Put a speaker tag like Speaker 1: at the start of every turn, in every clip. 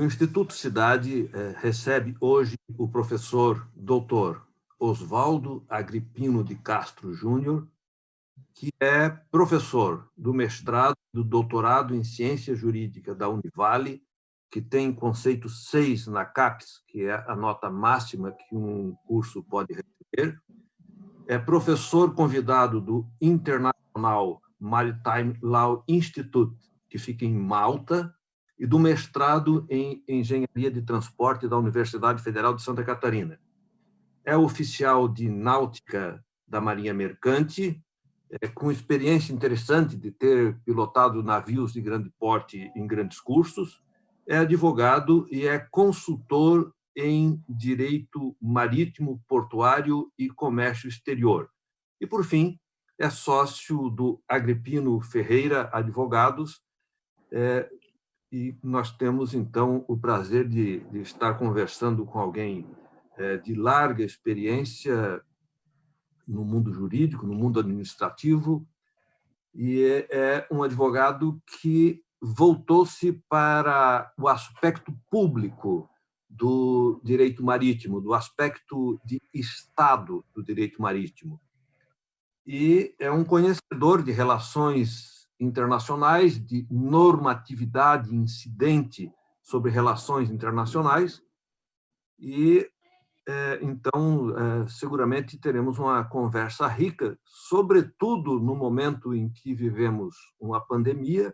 Speaker 1: O Instituto Cidade recebe hoje o professor doutor Oswaldo Agripino de Castro Júnior, que é professor do mestrado e do doutorado em Ciência Jurídica da Univale, que tem conceito 6 na CAPES, que é a nota máxima que um curso pode receber. É professor convidado do International Maritime Law Institute, que fica em Malta, e do mestrado em Engenharia de Transporte da Universidade Federal de Santa Catarina. É oficial de náutica da Marinha Mercante, com experiência interessante de ter pilotado navios de grande porte em grandes cursos, é advogado e é consultor em direito marítimo, portuário e comércio exterior. E, por fim, é sócio do Agripino Ferreira Advogados, e nós temos, então, o prazer de estar conversando com alguém de larga experiência no mundo jurídico, no mundo administrativo, e é um advogado que voltou-se para o aspecto público do direito marítimo, do aspecto de Estado do direito marítimo. E é um conhecedor de relações internacionais, de normatividade incidente sobre relações internacionais, e então seguramente teremos uma conversa rica, sobretudo no momento em que vivemos uma pandemia,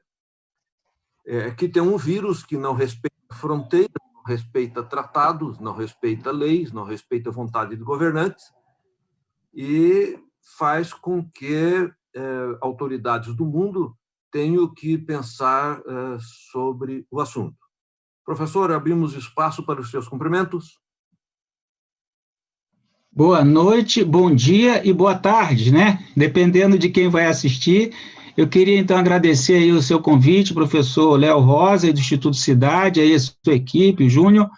Speaker 1: que tem um vírus que não respeita fronteiras, não respeita tratados, não respeita leis, não respeita vontade de governantes, e faz com que autoridades do mundo tenham que pensar sobre o assunto. Professor, abrimos espaço para os seus cumprimentos.
Speaker 2: Boa noite, bom dia e boa tarde, né? Dependendo de quem vai assistir. Eu queria, então, agradecer aí o seu convite, professor Léo Rosa, do Instituto Cidade, aí a sua equipe, o Júnior,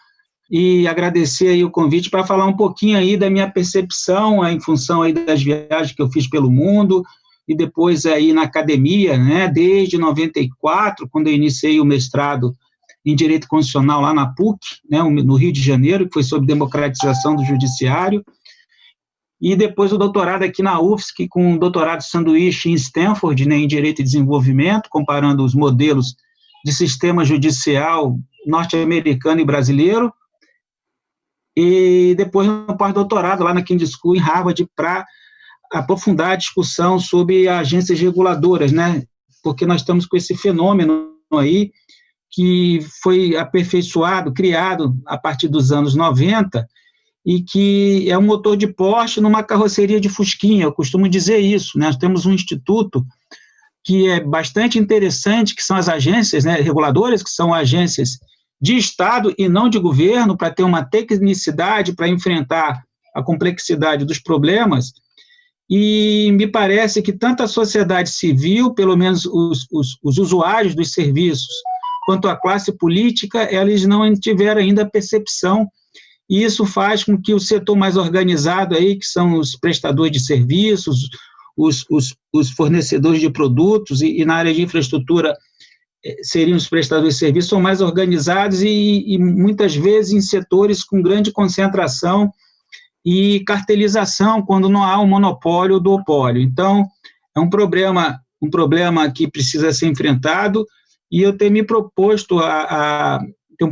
Speaker 2: e agradecer aí o convite para falar um pouquinho aí da minha percepção em função aí das viagens que eu fiz pelo mundo e depois aí na academia, né, desde 94, quando eu iniciei o mestrado em Direito Constitucional lá na PUC, né, no Rio de Janeiro, que foi sobre democratização do judiciário, e depois o doutorado aqui na UFSC, com o doutorado sanduíche em Stanford, né, em Direito e Desenvolvimento, comparando os modelos de sistema judicial norte-americano e brasileiro, e depois no pós-doutorado lá na King's School, em Harvard, para aprofundar a discussão sobre agências reguladoras, né, porque nós estamos com esse fenômeno aí, que foi aperfeiçoado, criado a partir dos anos 90, e que é um motor de Porsche numa carroceria de Fusquinha, eu costumo dizer isso, né? Nós temos um instituto que é bastante interessante, que são as agências, né, reguladoras, que são agências de Estado e não de governo, para ter uma tecnicidade para enfrentar a complexidade dos problemas, e me parece que tanto a sociedade civil, pelo menos os usuários dos serviços, quanto a classe política, eles não tiveram ainda a percepção, e isso faz com que o setor mais organizado aí, que são os prestadores de serviços, os fornecedores de produtos, e na área de infraestrutura seriam os prestadores de serviços, são mais organizados e muitas vezes em setores com grande concentração e cartelização, quando não há um monopólio ou duopólio. Então, é um problema que precisa ser enfrentado, e eu tenho me proposto tenho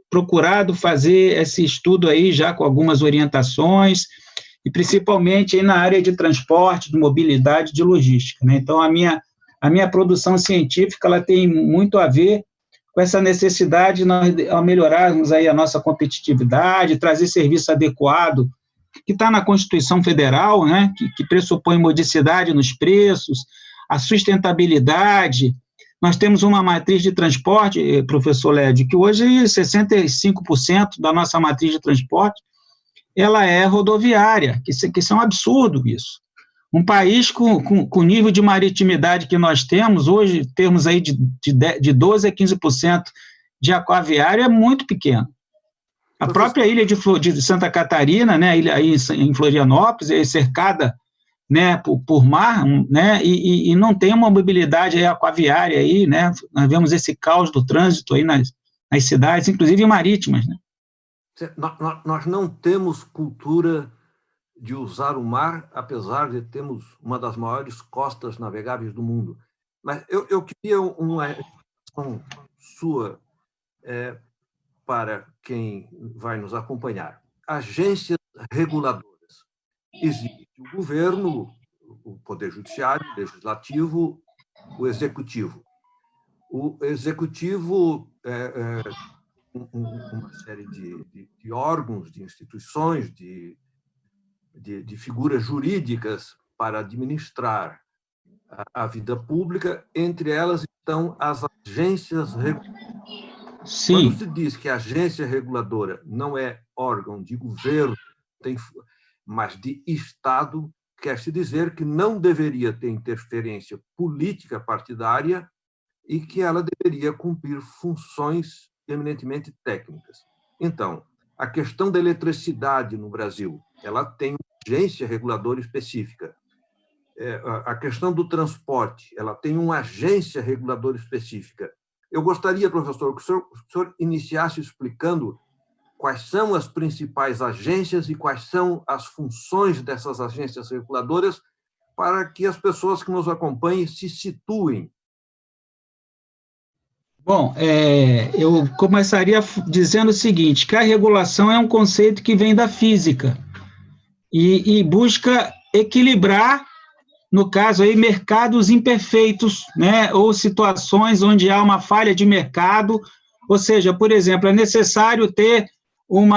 Speaker 2: procurado fazer esse estudo aí já com algumas orientações, e principalmente aí na área de transporte, de mobilidade, de logística, né? Então, a minha produção científica, ela tem muito a ver com essa necessidade de nós melhorarmos aí a nossa competitividade, trazer serviço adequado, que está na Constituição Federal, né, que pressupõe modicidade nos preços, a sustentabilidade. Nós temos uma matriz de transporte, professor Lédio, que hoje 65% da nossa matriz de transporte ela é rodoviária, que isso é um absurdo isso. Um país com o nível de maritimidade que nós temos, hoje temos aí de 12% a 15% de aquaviário, é muito pequeno. A própria ilha de Santa Catarina, né, aí em Florianópolis, é cercada, né, por mar, né, e não tem uma mobilidade aí aquaviária aí, né, nós vemos esse caos do trânsito aí nas cidades, inclusive marítimas, né?
Speaker 1: Nós não temos cultura de usar o mar, apesar de termos uma das maiores costas navegáveis do mundo. Mas eu queria uma explicação sua para quem vai nos acompanhar. Agências reguladoras. Existe o governo, o Poder Judiciário, o Legislativo, o Executivo. O Executivo uma série de órgãos, de instituições, de figuras jurídicas para administrar a vida pública. Entre elas estão as agências reguladoras.
Speaker 2: Sim.
Speaker 1: Quando se diz que a agência reguladora não é órgão de governo, mas de Estado, quer-se dizer que não deveria ter interferência política partidária e que ela deveria cumprir funções eminentemente técnicas. Então, a questão da eletricidade no Brasil, ela tem uma agência reguladora específica. A questão do transporte, ela tem uma agência reguladora específica. Eu gostaria, professor, que o senhor iniciasse explicando quais são as principais agências e quais são as funções dessas agências reguladoras para que as pessoas que nos acompanhem se situem.
Speaker 2: Bom, eu começaria dizendo o seguinte, que a regulação é um conceito que vem da física e busca equilibrar, no caso aí, mercados imperfeitos, né, ou situações onde há uma falha de mercado, ou seja, por exemplo, é necessário ter um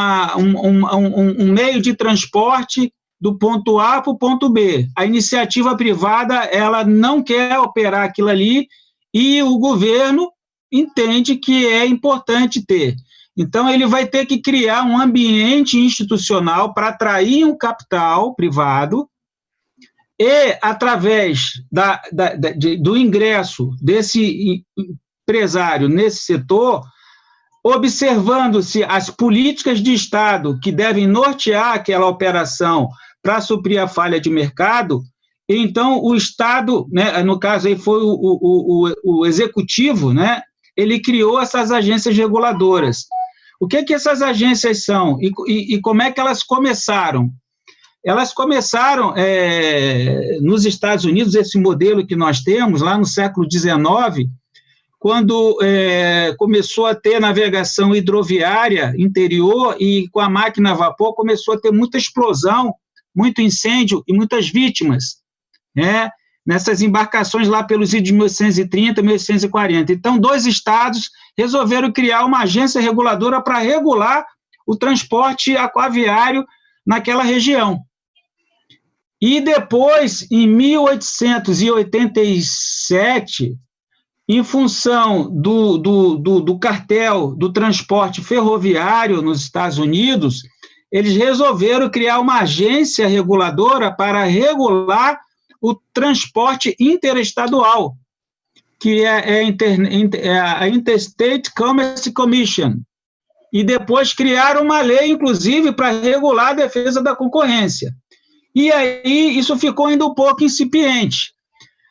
Speaker 2: meio de transporte do ponto A para o ponto B. A iniciativa privada, ela não quer operar aquilo ali e o governo entende que é importante ter. Então, ele vai ter que criar um ambiente institucional para atrair um capital privado e, através do ingresso desse empresário nesse setor, observando-se as políticas de Estado que devem nortear aquela operação para suprir a falha de mercado, então o Estado, né, no caso aí foi o Executivo, né, ele criou essas agências reguladoras. O que essas agências são e como é que elas começaram? Elas começaram nos Estados Unidos, esse modelo que nós temos, lá no século XIX, quando começou a ter navegação hidroviária interior e com a máquina a vapor começou a ter muita explosão, muito incêndio e muitas vítimas, né? Nessas embarcações lá pelos anos de 1830, 1840. Então, 2 estados resolveram criar uma agência reguladora para regular o transporte aquaviário naquela região. E depois, em 1887, em função do cartel do transporte ferroviário nos Estados Unidos, eles resolveram criar uma agência reguladora para regular o transporte interestadual, que é a Interstate Commerce Commission. E depois criaram uma lei, inclusive, para regular a defesa da concorrência. E aí isso ficou ainda um pouco incipiente.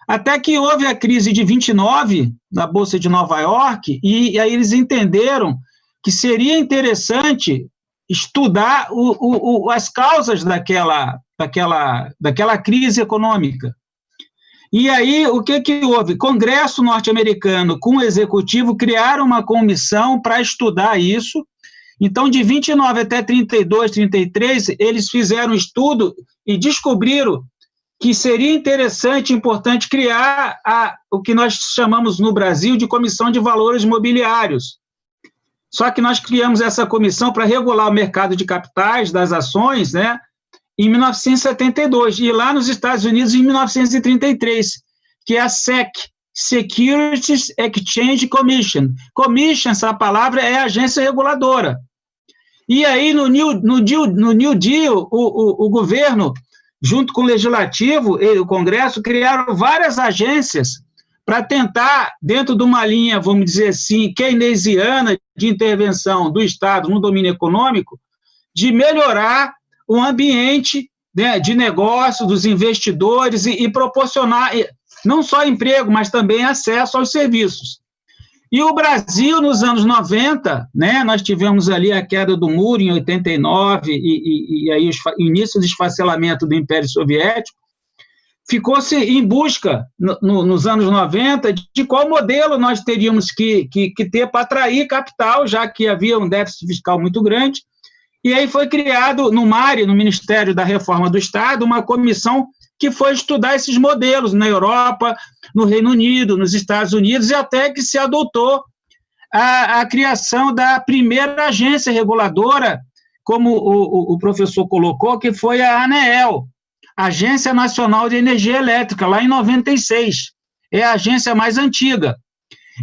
Speaker 2: Até que houve a crise de 29, na Bolsa de Nova York, e aí eles entenderam que seria interessante estudar as causas daquela crise econômica. E aí, o que houve? Congresso norte-americano com o Executivo criaram uma comissão para estudar isso. Então, de 29 até 32, 33, eles fizeram um estudo e descobriram que seria interessante e importante criar o que nós chamamos no Brasil de Comissão de Valores Mobiliários. Só que nós criamos essa comissão para regular o mercado de capitais das ações, né, em 1972, e lá nos Estados Unidos em 1933, que é a SEC, Securities Exchange Commission. Commission, essa palavra é agência reguladora. E aí, no New Deal, o governo, junto com o Legislativo e o Congresso, criaram várias agências para tentar, dentro de uma linha, vamos dizer assim, keynesiana de intervenção do Estado no domínio econômico, de melhorar o ambiente, né, de negócio dos investidores e proporcionar não só emprego, mas também acesso aos serviços. E o Brasil, nos anos 90, né, nós tivemos ali a queda do muro em 89 e aí o início do esfacelamento do Império Soviético, ficou-se em busca, nos anos 90, de qual modelo nós teríamos que ter para atrair capital, já que havia um déficit fiscal muito grande. E aí foi criado no MARE, no Ministério da Reforma do Estado, uma comissão que foi estudar esses modelos na Europa, no Reino Unido, nos Estados Unidos, e até que se adotou a criação da primeira agência reguladora, como o professor colocou, que foi a ANEEL, Agência Nacional de Energia Elétrica, lá em 96. É a agência mais antiga.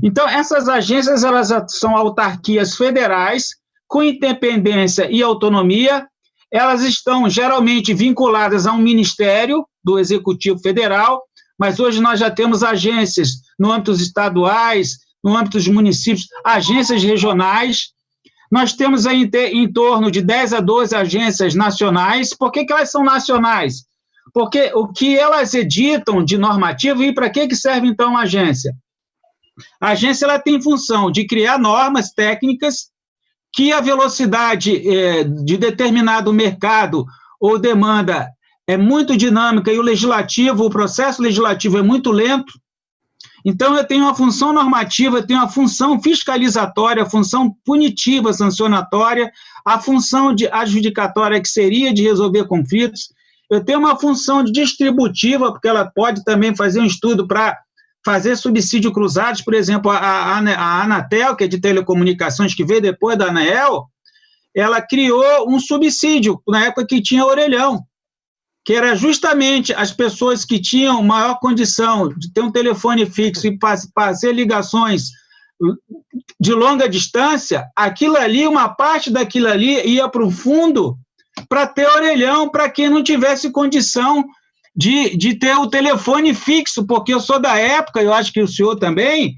Speaker 2: Então, essas agências, elas são autarquias federais, com independência e autonomia. Elas estão geralmente vinculadas a um ministério do Executivo Federal, mas hoje nós já temos agências no âmbito dos estaduais, no âmbito dos municípios, agências regionais. Nós temos aí em torno de 10 a 12 agências nacionais. Por que elas são nacionais? Porque o que elas editam de normativo, e para que serve, então, a agência? A agência ela tem função de criar normas técnicas que a velocidade de determinado mercado ou demanda é muito dinâmica e o processo legislativo é muito lento. Então, eu tenho uma função normativa, eu tenho uma função fiscalizatória, a função punitiva, sancionatória, a função de adjudicatória, que seria de resolver conflitos. Eu tenho uma função distributiva, porque ela pode também fazer um estudo para fazer subsídio cruzados. Por exemplo, a Anatel, que é de telecomunicações, que veio depois da ANEEL, ela criou um subsídio, na época que tinha orelhão, que era justamente as pessoas que tinham maior condição de ter um telefone fixo e fazer ligações de longa distância, aquilo ali, uma parte daquilo ali ia para o fundo para ter orelhão para quem não tivesse condição de ter o telefone fixo, porque eu sou da época, eu acho que o senhor também,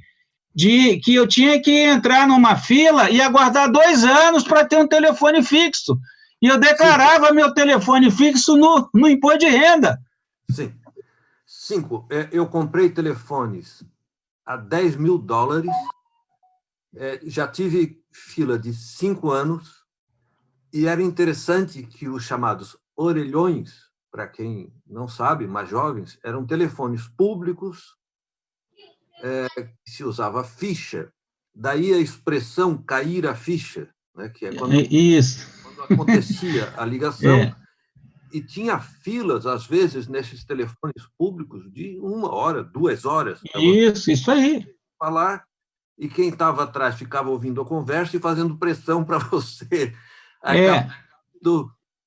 Speaker 2: que eu tinha que entrar numa fila e aguardar 2 anos para ter um telefone fixo. E eu declarava Sim. Meu telefone fixo no imposto de renda.
Speaker 1: Sim. 5, eu comprei telefones a $10 mil, já tive fila de 5 anos, e era interessante que os chamados orelhões, para quem não sabe, mais jovens, eram telefones públicos, que se usava ficha, daí a expressão cair a ficha, né, que é quando acontecia a ligação, e tinha filas, às vezes, nesses telefones públicos de 1 hora, 2 horas.
Speaker 2: Isso aí.
Speaker 1: Falar, e quem estava atrás ficava ouvindo a conversa e fazendo pressão para você.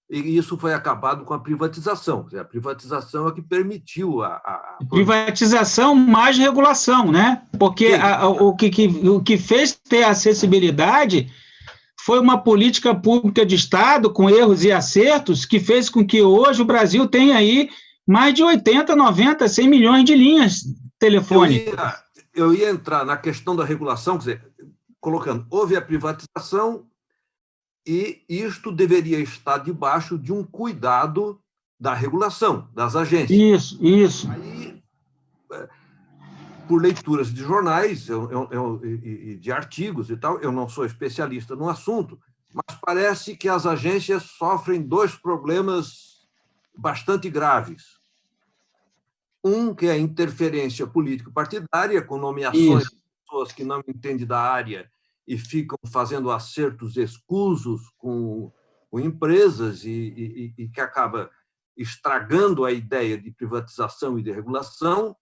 Speaker 1: E isso foi acabado com a privatização. A privatização é que permitiu a
Speaker 2: privatização mais regulação, né? Porque o que fez ter acessibilidade foi uma política pública de Estado, com erros e acertos, que fez com que hoje o Brasil tenha aí mais de 80, 90, 100 milhões de linhas telefônicas.
Speaker 1: Eu ia entrar na questão da regulação, quer dizer, colocando, houve a privatização e isto deveria estar debaixo de um cuidado da regulação, das agências.
Speaker 2: Isso.
Speaker 1: Aí, por leituras de jornais e de artigos e tal, eu não sou especialista no assunto, mas parece que as agências sofrem 2 problemas bastante graves. Um, que é a interferência político-partidária, com nomeações de pessoas que não entendem da área e ficam fazendo acertos escusos com empresas e que acaba estragando a ideia de privatização e de regulação.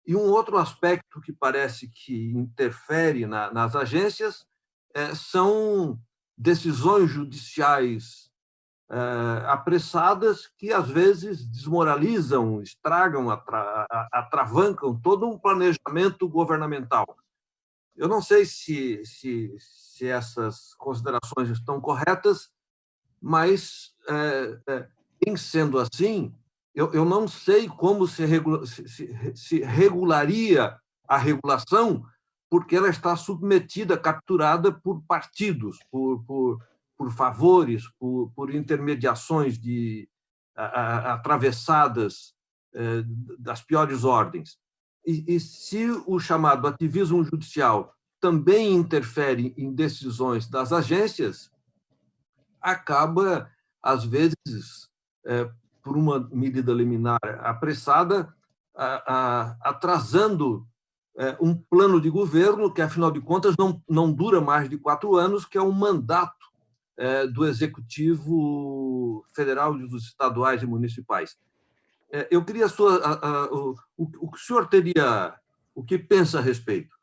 Speaker 1: E um outro aspecto que parece que interfere nas agências são decisões judiciais apressadas que, às vezes, desmoralizam, estragam, atravancam todo um planejamento governamental. Eu não sei se essas considerações estão corretas, mas, em sendo assim, eu não sei como se regularia a regulação, porque ela está submetida, capturada por partidos, por favores, por intermediações atravessadas das piores ordens. E se o chamado ativismo judicial também interfere em decisões das agências, acaba, às vezes, por uma medida liminar apressada, atrasando um plano de governo que, afinal de contas, não dura mais de 4 anos, que é um mandato do Executivo Federal e dos estaduais e municipais. Eu queria o que o senhor teria, o que pensa a respeito?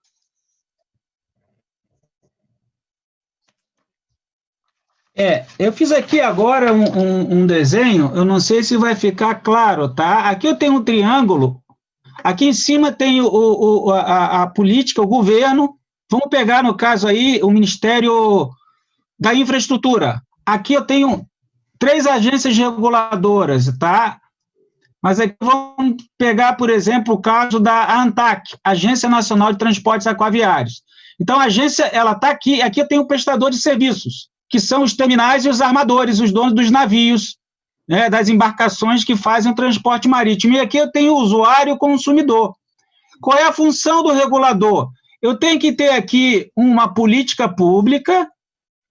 Speaker 2: Eu fiz aqui agora um desenho, eu não sei se vai ficar claro, tá? Aqui eu tenho um triângulo, aqui em cima tem a política, o governo, vamos pegar, no caso aí, o Ministério da Infraestrutura. Aqui eu tenho 3 agências reguladoras, tá? Mas aqui vamos pegar, por exemplo, o caso da ANTAC, Agência Nacional de Transportes Aquaviários. Então, a agência, ela está aqui, aqui eu tenho um prestador de serviços, que são os terminais e os armadores, os donos dos navios, né, das embarcações que fazem o transporte marítimo. E aqui eu tenho o usuário e o consumidor. Qual é a função do regulador? Eu tenho que ter aqui uma política pública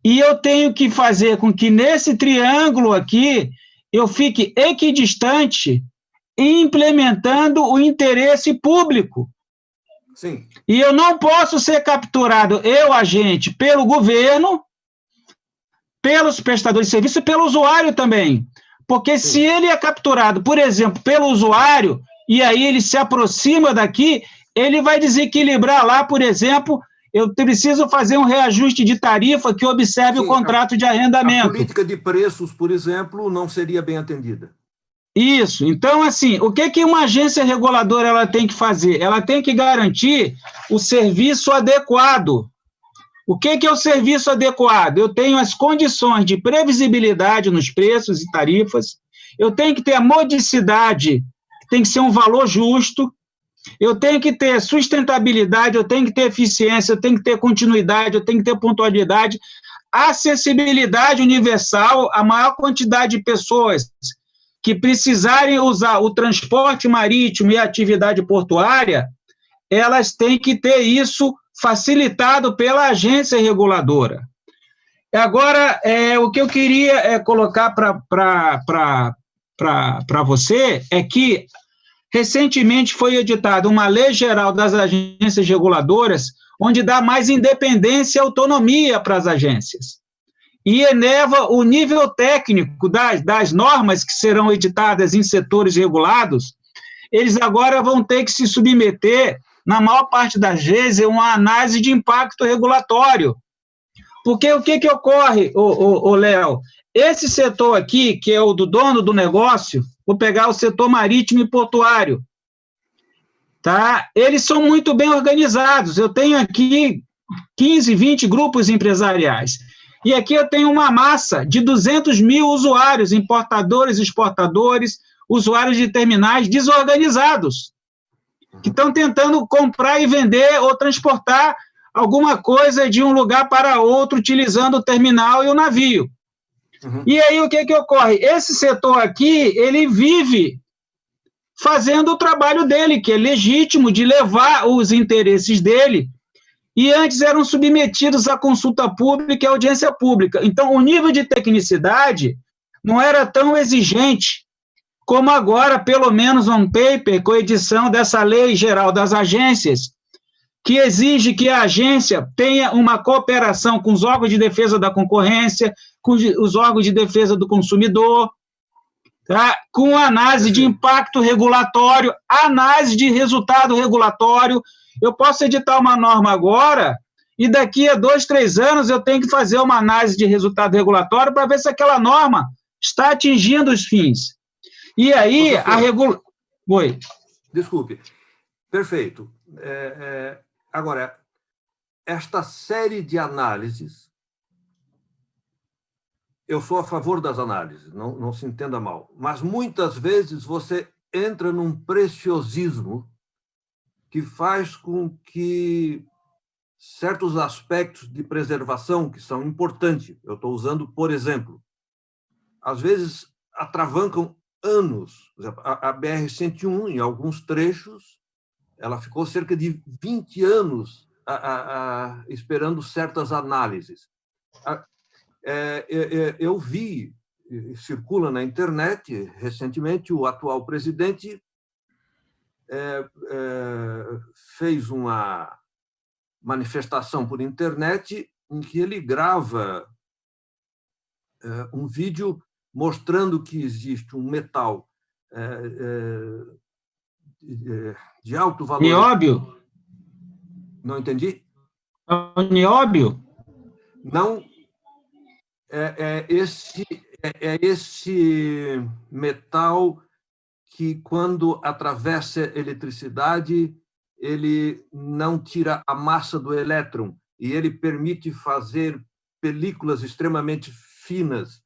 Speaker 2: e eu tenho que fazer com que nesse triângulo aqui eu fique equidistante implementando o interesse público.
Speaker 1: Sim.
Speaker 2: E eu não posso ser capturado, eu, agente, pelo governo, pelos prestadores de serviço e pelo usuário também. Porque se ele é capturado, por exemplo, pelo usuário, e aí ele se aproxima daqui, ele vai desequilibrar lá, por exemplo, eu preciso fazer um reajuste de tarifa que observe o contrato de arrendamento.
Speaker 1: A política de preços, por exemplo, não seria bem atendida.
Speaker 2: Isso. Então, assim, o que uma agência reguladora ela tem que fazer? Ela tem que garantir o serviço adequado. O que é o serviço adequado? Eu tenho as condições de previsibilidade nos preços e tarifas, eu tenho que ter a modicidade, tem que ser um valor justo, eu tenho que ter sustentabilidade, eu tenho que ter eficiência, eu tenho que ter continuidade, eu tenho que ter pontualidade, acessibilidade universal, a maior quantidade de pessoas que precisarem usar o transporte marítimo e a atividade portuária, elas têm que ter isso facilitado pela agência reguladora. Agora, o que eu queria colocar para você é que, recentemente, foi editada uma lei geral das agências reguladoras, onde dá mais independência e autonomia para as agências. E eleva o nível técnico das normas que serão editadas em setores regulados, eles agora vão ter que se submeter, na maior parte das vezes, a uma análise de impacto regulatório. Porque o que ocorre, Léo? Esse setor aqui, que é o do dono do negócio, vou pegar o setor marítimo e portuário, tá? Eles são muito bem organizados. Eu tenho aqui 15, 20 grupos empresariais. E aqui eu tenho uma massa de 200 mil usuários, importadores, exportadores, usuários de terminais desorganizados, que estão tentando comprar e vender ou transportar alguma coisa de um lugar para outro, utilizando o terminal e o navio. E aí o que ocorre? Esse setor aqui, ele vive fazendo o trabalho dele, que é legítimo, de levar os interesses dele, e antes eram submetidos à consulta pública e à audiência pública. Então, o nível de tecnicidade não era tão exigente como agora, pelo menos um paper com edição dessa Lei Geral das Agências, que exige que a agência tenha uma cooperação com os órgãos de defesa da concorrência, com os órgãos de defesa do consumidor, tá? Com análise de impacto regulatório, análise de resultado regulatório. Eu posso editar uma norma agora e daqui a 2, 3 anos eu tenho que fazer uma análise de resultado regulatório para ver se aquela norma está atingindo os fins. E aí, Oi.
Speaker 1: Desculpe. Perfeito. Agora, esta série de análises, eu sou a favor das análises, não se entenda mal, mas muitas vezes você entra num preciosismo que faz com que certos aspectos de preservação que são importantes, eu estou usando, por exemplo, às vezes atravancam anos. Por exemplo, a BR-101, em alguns trechos, ela ficou cerca de 20 anos esperando certas análises. Eu vi, circula na internet, recentemente, o atual presidente fez uma manifestação por internet em que ele grava um vídeo mostrando que existe um metal de alto valor.
Speaker 2: Nióbio?
Speaker 1: Não entendi?
Speaker 2: Nióbio?
Speaker 1: Não. Esse metal que, quando atravessa a eletricidade, ele não tira a massa do elétron e ele permite fazer películas extremamente finas.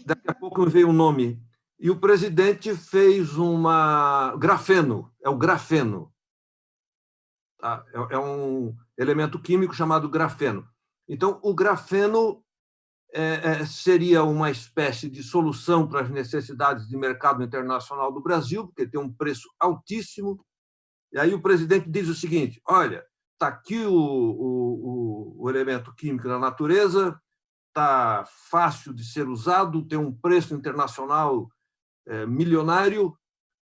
Speaker 1: Daqui a pouco me veio o nome. E o presidente fez grafeno, é o grafeno. Tá? É um elemento químico chamado grafeno. Então, o grafeno seria uma espécie de solução para as necessidades de mercado internacional do Brasil, porque tem um preço altíssimo. E aí o presidente diz o seguinte: olha, está aqui o elemento químico da natureza, está fácil de ser usado, tem um preço internacional milionário,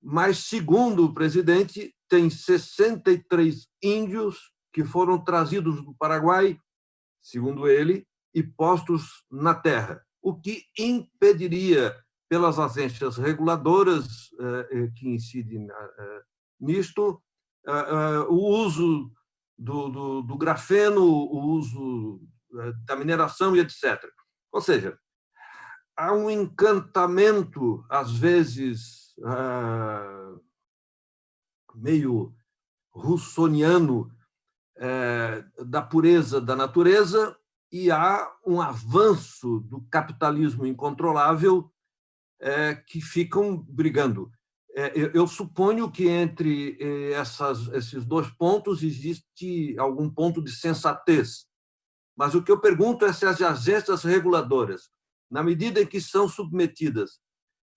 Speaker 1: mas, segundo o presidente, tem 63 índios que foram trazidos do Paraguai, segundo ele, e postos na terra, o que impediria, pelas agências reguladoras que incidem nisto, o uso do grafeno, o uso da mineração e etc. Ou seja, há um encantamento, às vezes, meio russoniano, da pureza da natureza, e há um avanço do capitalismo incontrolável que ficam brigando. Eu suponho que entre esses dois pontos existe algum ponto de sensatez. Mas o que eu pergunto é se as agências reguladoras, na medida em que são submetidas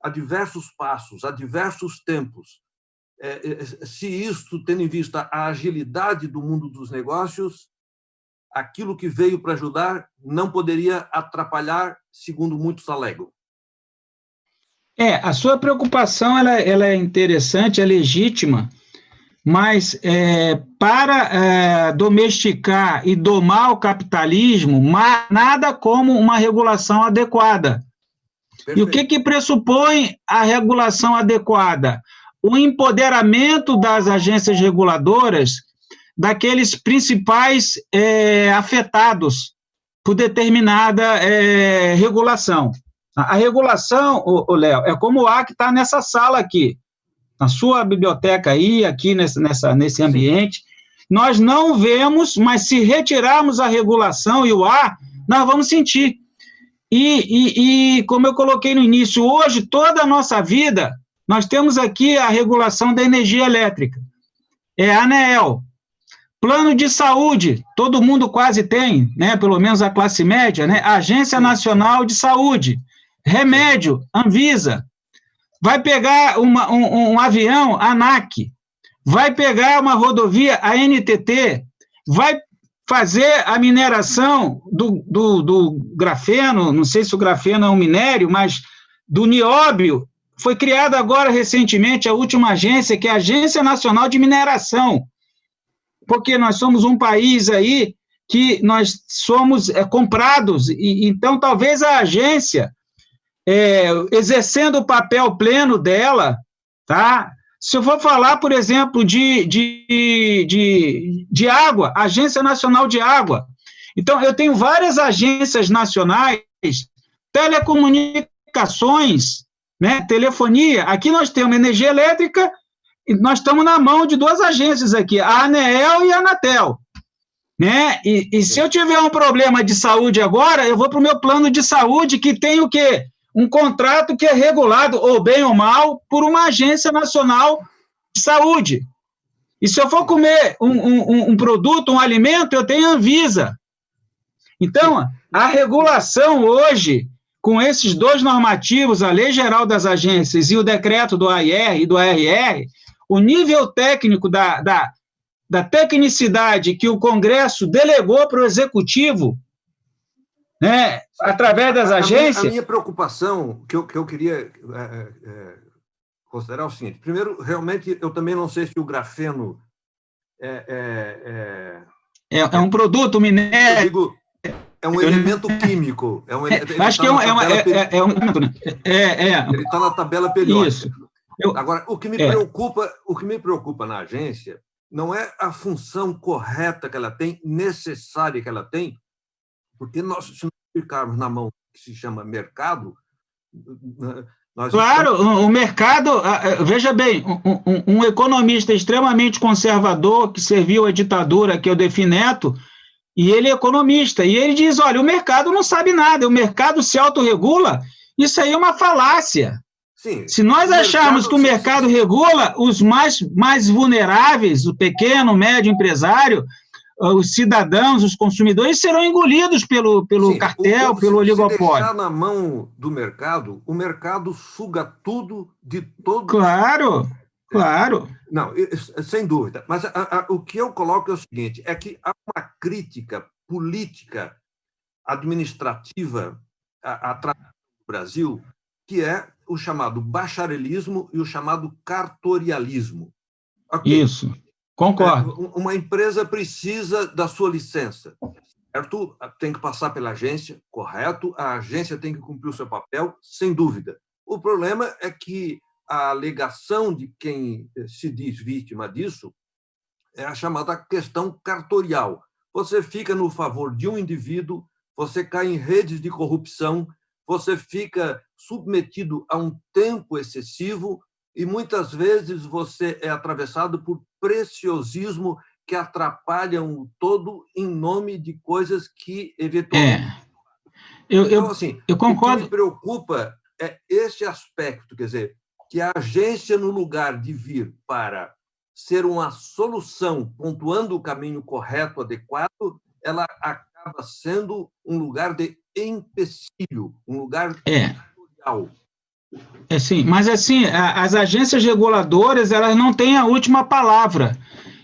Speaker 1: a diversos passos, a diversos tempos, se isso, tendo em vista a agilidade do mundo dos negócios, aquilo que veio para ajudar não poderia atrapalhar, segundo muitos alegam.
Speaker 2: A sua preocupação ela é interessante, é legítima, mas para domesticar e domar o capitalismo, nada como uma regulação adequada. Perfeito. E o que pressupõe a regulação adequada? O empoderamento das agências reguladoras daqueles principais afetados por determinada regulação. A regulação, Léo, é como o ar que está nessa sala aqui, na sua biblioteca aí, aqui nesse ambiente. Sim. Nós não vemos, mas se retirarmos a regulação e o ar, nós vamos sentir. E como eu coloquei no início, hoje, toda a nossa vida, nós temos aqui a regulação da energia elétrica. É a ANEEL. Plano de saúde, todo mundo quase tem, né? Pelo menos a classe média, né? Agência Nacional de Saúde. Remédio, Anvisa. Vai pegar um avião, ANAC. Vai pegar uma rodovia, a NTT. Vai fazer a mineração do grafeno, não sei se o grafeno é um minério, mas do nióbio. Foi criada agora, recentemente, a última agência, que é a Agência Nacional de Mineração. Porque nós somos um país aí que nós somos comprados, e então talvez a agência, exercendo o papel pleno dela, tá? Se eu for falar, por exemplo, de água, Agência Nacional de Água. Então, eu tenho várias agências nacionais, telecomunicações, né, telefonia. Aqui nós temos energia elétrica, e nós estamos na mão de duas agências aqui, a ANEEL e a Anatel. Né? E se eu tiver um problema de saúde agora, eu vou para o meu plano de saúde, que tem o quê? Um contrato que é regulado, ou bem ou mal, por uma agência nacional de saúde. E se eu for comer um produto, um alimento, eu tenho Anvisa. Então, a regulação hoje, com esses dois normativos, a Lei Geral das Agências e o decreto do AIR e do ARR, o nível técnico da tecnicidade que o Congresso delegou para o Executivo, né, através das agências...
Speaker 1: A minha preocupação, que eu queria considerar o seguinte: primeiro, realmente, eu também não sei se o grafeno
Speaker 2: é um produto minério.
Speaker 1: Eu digo, é um elemento químico.
Speaker 2: Acho que
Speaker 1: ele está na tabela periódica.
Speaker 2: Isso.
Speaker 1: Agora, o que me preocupa na agência não é a função correta que ela tem, necessária que ela tem, porque se nós ficarmos na mão que se chama mercado,
Speaker 2: claro, o mercado, veja bem, um economista extremamente conservador que serviu à ditadura, que é o Delfim Neto, e ele é economista, e ele diz, olha, o mercado não sabe nada, o mercado se autorregula, isso aí é uma falácia.
Speaker 1: Sim,
Speaker 2: se nós acharmos que o mercado regula, os mais vulneráveis, o pequeno, médio empresário, os cidadãos, os consumidores, serão engolidos pelo sim, cartel, pelo oligopólio. Se
Speaker 1: deixar na mão do mercado, o mercado suga tudo de todo...
Speaker 2: Claro, claro.
Speaker 1: Não, sem dúvida. Mas o que eu coloco é o seguinte, é que há uma crítica política, administrativa atrás do Brasil, que é o chamado bacharelismo e o chamado cartorialismo. Okay?
Speaker 2: Isso. Concordo.
Speaker 1: Uma empresa precisa da sua licença, certo? Tem que passar pela agência, correto? A agência tem que cumprir o seu papel, sem dúvida. O problema é que a alegação de quem se diz vítima disso é a chamada questão cartorial. Você fica no favor de um indivíduo, você cai em redes de corrupção, você fica submetido a um tempo excessivo e, muitas vezes, você é atravessado por preciosismo que atrapalham o todo em nome de coisas que, eventualmente... Então, assim,
Speaker 2: eu concordo.
Speaker 1: O que me preocupa é esse aspecto, quer dizer, que a agência, no lugar de vir para ser uma solução, pontuando o caminho correto, adequado, ela acaba sendo um lugar de empecilho, um lugar tutorial.
Speaker 2: Sim, mas assim, as agências reguladoras, elas não têm a última palavra.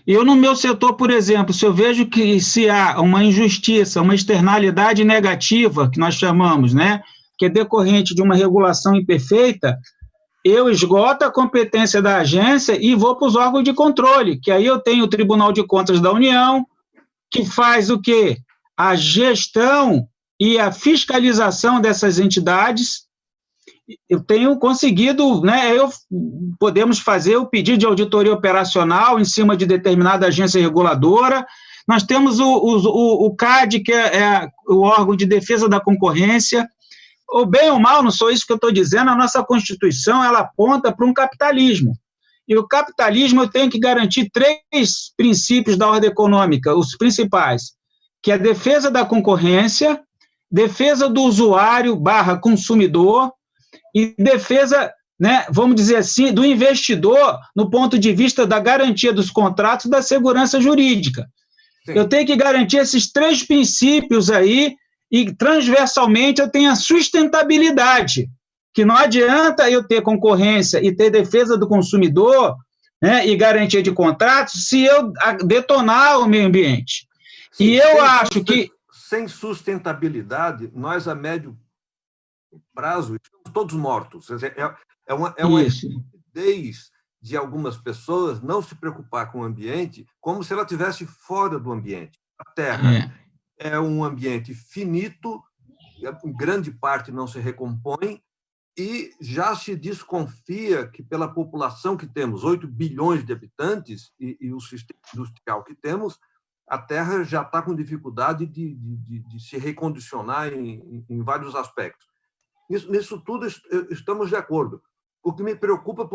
Speaker 2: Eu, no meu setor, por exemplo, se eu vejo que se há uma injustiça, uma externalidade negativa, que nós chamamos, né, que é decorrente de uma regulação imperfeita, eu esgoto a competência da agência e vou para os órgãos de controle, que aí eu tenho o Tribunal de Contas da União, que faz o quê? A gestão e a fiscalização dessas entidades. Eu tenho conseguido, né, podemos fazer o pedido de auditoria operacional em cima de determinada agência reguladora. Nós temos o CAD, que é o órgão de defesa da concorrência. Ou bem ou mal, não sou isso que eu estou dizendo, a nossa Constituição ela aponta para um capitalismo. E o capitalismo eu tenho que garantir 3 princípios da ordem econômica, os principais, que é a defesa da concorrência, defesa do usuário / consumidor e defesa, né, vamos dizer assim, do investidor no ponto de vista da garantia dos contratos e da segurança jurídica. Sim. Eu tenho que garantir esses 3 princípios aí e, transversalmente, eu tenho a sustentabilidade, que não adianta eu ter concorrência e ter defesa do consumidor, né, e garantia de contratos se eu detonar o meio ambiente. Sim, e eu acho que...
Speaker 1: Sem sustentabilidade, nós, a médio prazo, estamos todos mortos. É uma estupidez de algumas pessoas não se preocupar com o ambiente como se ela estivesse fora do ambiente. A Terra é um ambiente finito, em grande parte não se recompõe, e já se desconfia que, pela população que temos, 8 bilhões de habitantes, e o sistema industrial que temos, a Terra já está com dificuldade de se recondicionar em vários aspectos. Nisso tudo estamos de acordo. O que me preocupa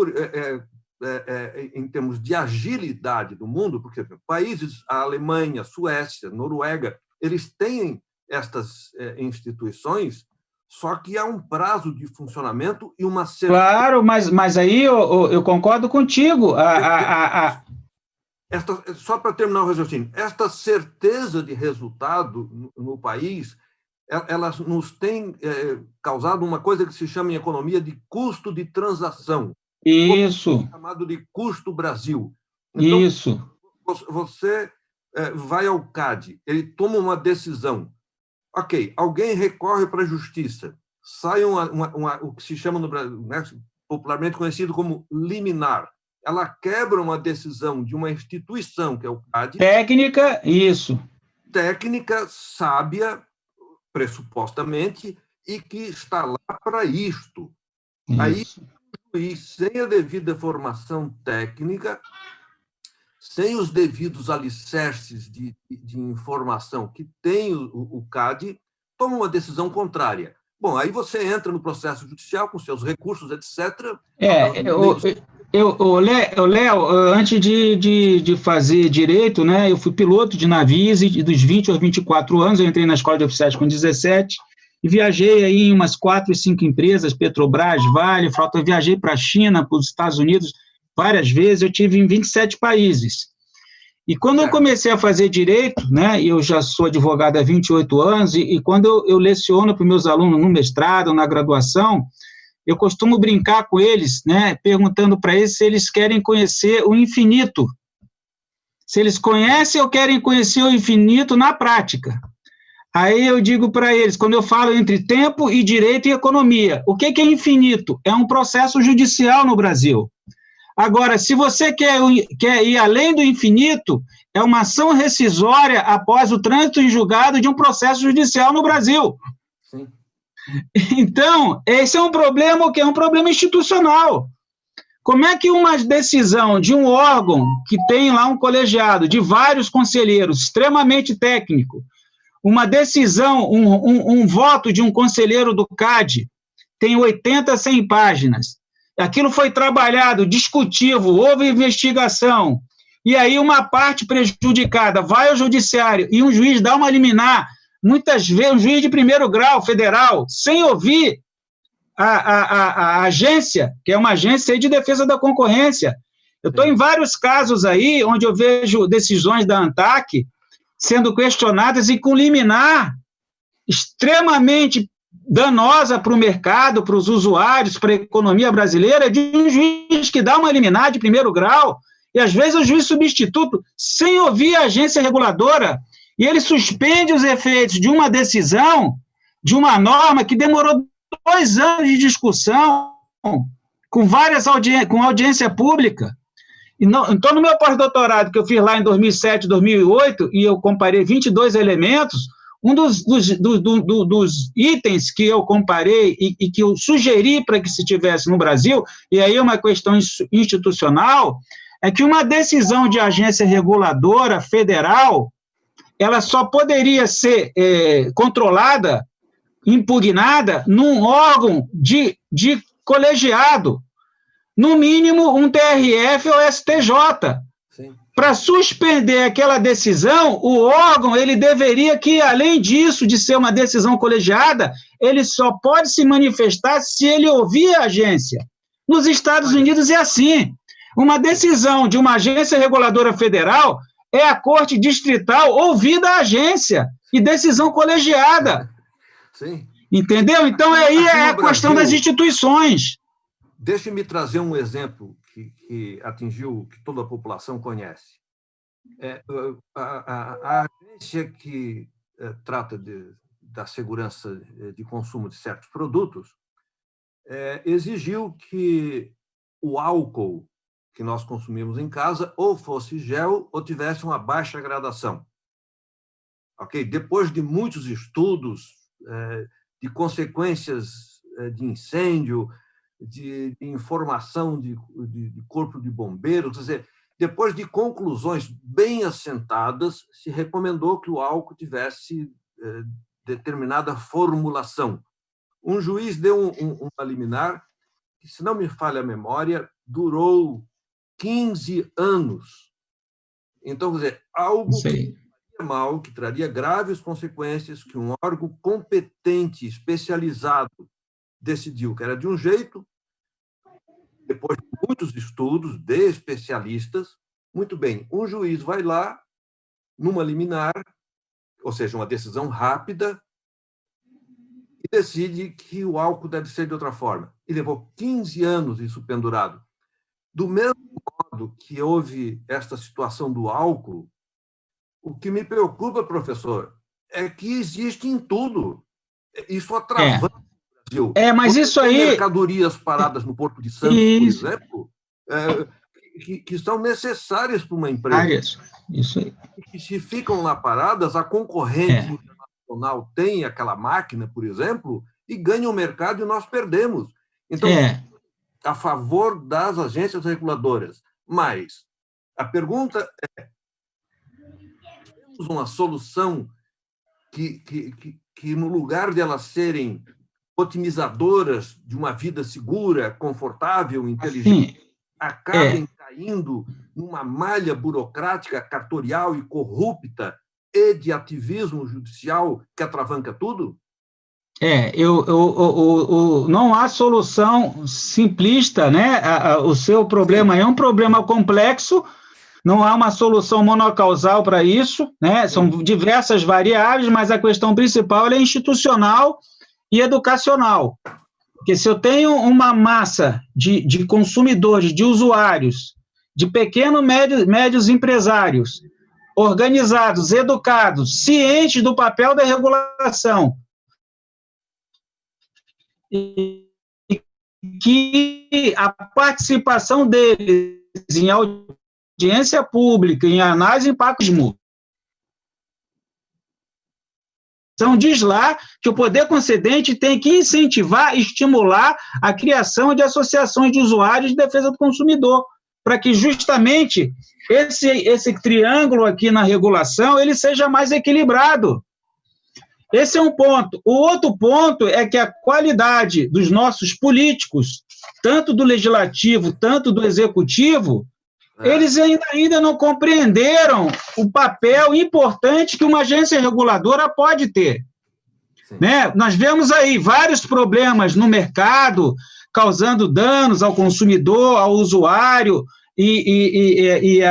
Speaker 1: em termos de agilidade do mundo, porque países, a Alemanha, a Suécia, a Noruega, eles têm estas instituições, só que há um prazo de funcionamento e uma...
Speaker 2: Claro, mas aí eu concordo contigo.
Speaker 1: Só para terminar o raciocínio, esta certeza de resultado no país, ela nos tem causado uma coisa que se chama em economia de custo de transação.
Speaker 2: Isso.
Speaker 1: Chamado de custo Brasil. Então,
Speaker 2: isso.
Speaker 1: Você vai ao CAD, ele toma uma decisão. Ok, alguém recorre para a justiça, sai o que se chama no Brasil, né, popularmente conhecido como liminar. Ela quebra uma decisão de uma instituição, que é o CAD.
Speaker 2: Técnica, isso.
Speaker 1: Técnica, sábia, pressupostamente, e que está lá para isto.
Speaker 2: Isso.
Speaker 1: Aí, o juiz, sem a devida formação técnica, sem os devidos alicerces de informação que tem o CAD, toma uma decisão contrária. Bom, aí você entra no processo judicial com seus recursos, etc.
Speaker 2: Léo, antes de fazer direito, né, eu fui piloto de navios e dos 20 aos 24 anos, eu entrei na escola de oficiais com 17 e viajei aí em umas 4, 5 empresas, Petrobras, Vale, Frota, viajei para a China, para os Estados Unidos, várias vezes, eu tive em 27 países. E quando eu comecei a fazer direito, né, eu já sou advogado há 28 anos, e quando eu leciono para os meus alunos no mestrado, na graduação, eu costumo brincar com eles, né, perguntando para eles se eles querem conhecer o infinito. Se eles conhecem ou querem conhecer o infinito na prática. Aí eu digo para eles, quando eu falo entre tempo e direito e economia, o que é infinito? É um processo judicial no Brasil. Agora, se você quer ir além do infinito, é uma ação rescisória após o trânsito em julgado de um processo judicial no Brasil.
Speaker 1: Sim.
Speaker 2: Então, esse é um problema que é um problema institucional. Como é que uma decisão de um órgão que tem lá um colegiado de vários conselheiros, extremamente técnico, uma decisão, um voto de um conselheiro do CAD, tem 80, 100 páginas, aquilo foi trabalhado, discutivo, houve investigação, e aí uma parte prejudicada vai ao judiciário e um juiz dá uma liminar, muitas vezes um juiz de primeiro grau federal, sem ouvir a agência, que é uma agência de defesa da concorrência. Eu estou em vários casos aí, onde eu vejo decisões da ANTAC sendo questionadas e com liminar extremamente danosa para o mercado, para os usuários, para a economia brasileira, de um juiz que dá uma liminar de primeiro grau, e às vezes o juiz substituto, sem ouvir a agência reguladora, e ele suspende os efeitos de uma decisão, de uma norma que demorou 2 anos de discussão, com várias com audiência pública. Então, no meu pós-doutorado, que eu fiz lá em 2007, 2008, e eu comparei 22 elementos, um dos itens que eu comparei e que eu sugeri para que se tivesse no Brasil, e aí é uma questão institucional, é que uma decisão de agência reguladora federal, ela só poderia ser controlada, impugnada, num órgão de colegiado, no mínimo um TRF ou STJ. Para suspender aquela decisão, o órgão ele deveria que, além disso, de ser uma decisão colegiada, ele só pode se manifestar se ele ouvir a agência. Nos Estados Unidos é assim. Uma decisão de uma agência reguladora federal é a Corte Distrital ouvida a agência e decisão colegiada.
Speaker 1: Sim.
Speaker 2: Entendeu? Então, aí é a questão das instituições.
Speaker 1: Deixe-me trazer um exemplo que atingiu, que toda a população conhece. A agência que trata da segurança de consumo de certos produtos exigiu que o álcool que nós consumimos em casa ou fosse gel ou tivesse uma baixa gradação. Okay? Depois de muitos estudos de consequências de incêndio, de informação de corpo de bombeiros, quer dizer, depois de conclusões bem assentadas, se recomendou que o álcool tivesse determinada formulação. Um juiz deu uma liminar que, se não me falha a memória, durou 15 anos. Então, quer dizer, algo que traria mal, que traria graves consequências, que um órgão competente, especializado, decidiu que era de um jeito, depois de muitos estudos de especialistas, muito bem, um juiz vai lá, numa liminar, ou seja, uma decisão rápida, e decide que o álcool deve ser de outra forma. E levou 15 anos isso pendurado. Do mesmo modo que houve esta situação do álcool, o que me preocupa, professor, é que existe em tudo. Isso atravessa o Brasil.
Speaker 2: Mas isso aí...
Speaker 1: mercadorias paradas no Porto de Santos, por exemplo, que são necessárias para uma empresa.
Speaker 2: Isso aí.
Speaker 1: E se ficam lá paradas, a concorrente internacional tem aquela máquina, por exemplo, e ganha o mercado e nós perdemos. Então, a favor das agências reguladoras. Mas a pergunta é: temos uma solução que no lugar de elas serem otimizadoras de uma vida segura, confortável, inteligente, acabem caindo numa malha burocrática, cartorial e corrupta e de ativismo judicial que atravanca tudo?
Speaker 2: Não há solução simplista, né? O seu problema é um problema complexo, não há uma solução monocausal para isso, né? São diversas variáveis, mas a questão principal é institucional e educacional. Porque se eu tenho uma massa de consumidores, de usuários, de pequenos e médios empresários, organizados, educados, cientes do papel da regulação, e que a participação deles em audiência pública, em análise de impactos mútuos, diz lá que o poder concedente tem que incentivar, estimular a criação de associações de usuários de defesa do consumidor, para que justamente esse triângulo aqui na regulação ele seja mais equilibrado. Esse é um ponto. O outro ponto é que a qualidade dos nossos políticos, tanto do legislativo, tanto do executivo, eles ainda não compreenderam o papel importante que uma agência reguladora pode ter. Né? Nós vemos aí vários problemas no mercado, causando danos ao consumidor, ao usuário e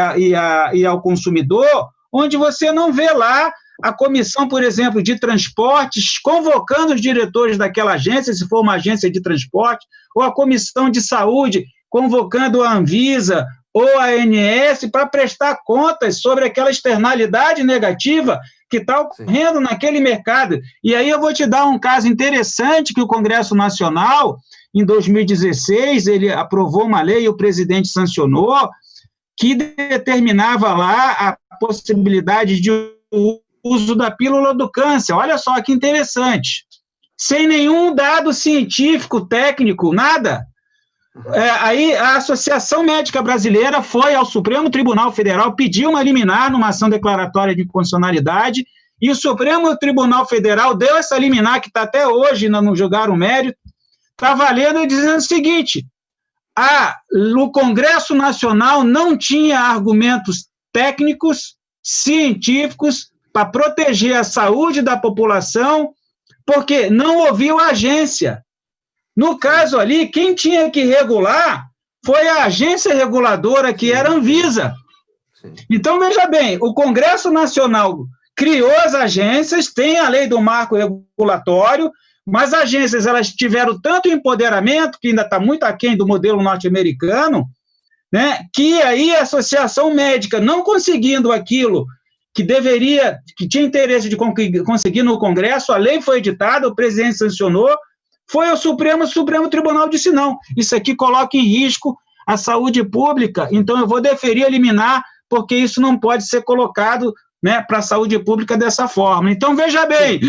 Speaker 2: ao consumidor, onde você não vê lá a comissão, por exemplo, de transportes, convocando os diretores daquela agência, se for uma agência de transporte, ou a comissão de saúde, convocando a Anvisa ou a ANS para prestar contas sobre aquela externalidade negativa que está ocorrendo naquele mercado. E aí eu vou te dar um caso interessante que o Congresso Nacional, em 2016, ele aprovou uma lei, o presidente sancionou, que determinava lá a possibilidade de uso da pílula do câncer. Olha só que interessante. Sem nenhum dado científico, técnico, nada. Aí a Associação Médica Brasileira foi ao Supremo Tribunal Federal, pediu uma liminar numa ação declaratória de inconstitucionalidade, e o Supremo Tribunal Federal deu essa liminar, que está até hoje, não julgaram o mérito, está valendo, dizendo o seguinte: o Congresso Nacional não tinha argumentos técnicos, científicos, para proteger a saúde da população, porque não ouviu a agência. No caso ali, quem tinha que regular foi a agência reguladora, que era a Anvisa. Então, veja bem, o Congresso Nacional criou as agências, tem a lei do marco regulatório, mas as agências elas tiveram tanto empoderamento, que ainda está muito aquém do modelo norte-americano, né, que aí a associação médica, não conseguindo aquilo que tinha interesse de conseguir no Congresso, a lei foi editada, o presidente sancionou, foi ao Supremo Tribunal disse não, isso aqui coloca em risco a saúde pública, então eu vou deferir a liminar, porque isso não pode ser colocado, né, para a saúde pública dessa forma. Então, veja bem,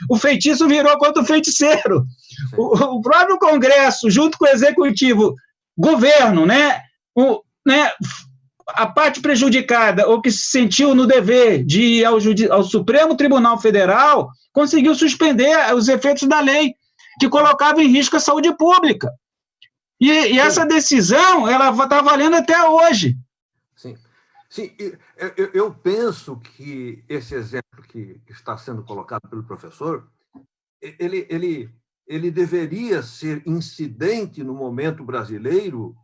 Speaker 2: o feitiço virou contra o feiticeiro. O próprio Congresso, junto com o Executivo, governo, a parte prejudicada, ou que se sentiu no dever de ir ao Supremo Tribunal Federal, conseguiu suspender os efeitos da lei, que colocava em risco a saúde pública. E essa decisão, ela está valendo até hoje.
Speaker 1: Sim, eu penso que esse exemplo que está sendo colocado pelo professor, ele deveria ser incidente no momento brasileiro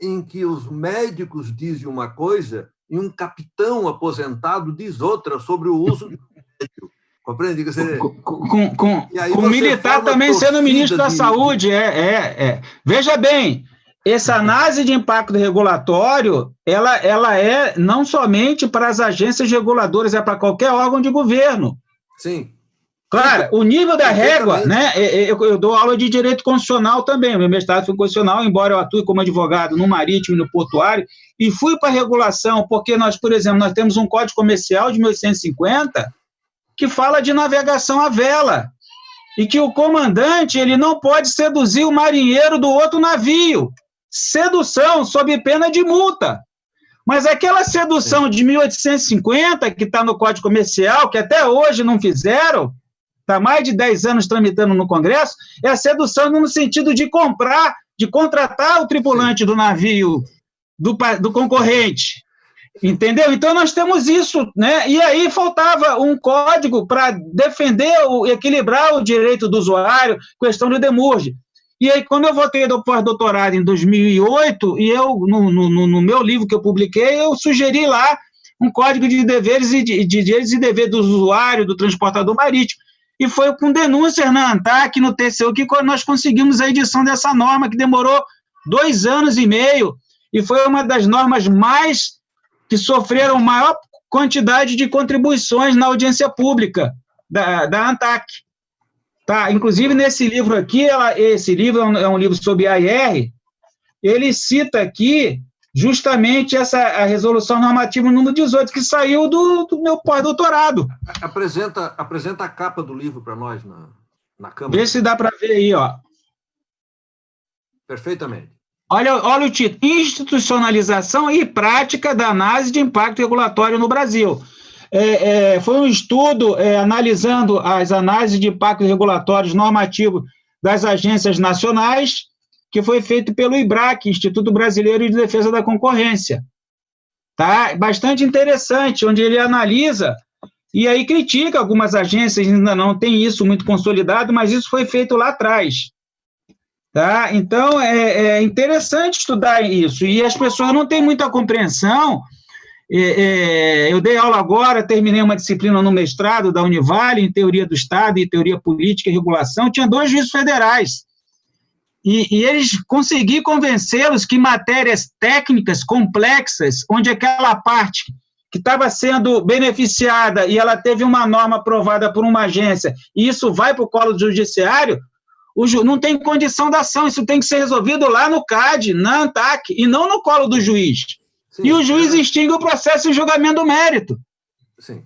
Speaker 1: em que os médicos dizem uma coisa e um capitão aposentado diz outra sobre o uso do médico. Compreende?
Speaker 2: Com o militar também sendo ministro da Saúde. Veja bem, essa análise de impacto regulatório, ela é não somente para as agências reguladoras, é para qualquer órgão de governo.
Speaker 1: Sim.
Speaker 2: Claro, o nível da régua, né? Eu dou aula de direito constitucional também, meu mestrado foi constitucional, embora eu atue como advogado no marítimo e no portuário, e fui para a regulação, porque nós, por exemplo, nós temos um Código Comercial de 1850 que fala de navegação à vela, e que o comandante ele não pode seduzir o marinheiro do outro navio. Sedução sob pena de multa. Mas aquela sedução de 1850, que está no Código Comercial, que até hoje não fizeram, está mais de 10 anos tramitando no Congresso, é a sedução no sentido de comprar, de contratar o tripulante do navio do concorrente. Entendeu? Então, nós temos isso, né? E aí faltava um código para defender, equilibrar o direito do usuário, questão do demurge. E aí, quando eu voltei do pós-doutorado em 2008, e eu, no meu livro que eu publiquei, eu sugeri lá um código de deveres e de direitos e deveres do usuário, do transportador marítimo. E foi com denúncias na ANTAC, no TCU, que nós conseguimos a edição dessa norma, que demorou 2 anos e meio, e foi uma das normas que sofreram maior quantidade de contribuições na audiência pública da ANTAC. Tá? Inclusive, nesse livro aqui, esse livro é um livro sobre AIR, ele cita aqui justamente a resolução normativa número 18, que saiu do meu pós-doutorado.
Speaker 1: Apresenta a capa do livro para nós na câmera.
Speaker 2: Vê se dá para ver aí, ó.
Speaker 1: Perfeitamente.
Speaker 2: Olha o título, Institucionalização e Prática da Análise de Impacto Regulatório no Brasil. Foi um estudo analisando as análises de impacto regulatórios normativos das agências nacionais, que foi feito pelo IBRAC, Instituto Brasileiro de Defesa da Concorrência. Tá? Bastante interessante, onde ele analisa e aí critica algumas agências, ainda não tem isso muito consolidado, mas isso foi feito lá atrás. Tá? Então, é interessante estudar isso, e as pessoas não têm muita compreensão. Eu dei aula agora, terminei uma disciplina no mestrado da Univale, em Teoria do Estado e Teoria Política e Regulação, tinha 2 juízes federais, e eles consegui convencê-los que matérias técnicas complexas, onde aquela parte que estava sendo beneficiada e ela teve uma norma aprovada por uma agência, e isso vai para o colo do judiciário, não tem condição da ação, isso tem que ser resolvido lá no CAD, na ANTAC, e não no colo do juiz. Sim, e o juiz extingue o processo em julgamento do mérito.
Speaker 1: Sim.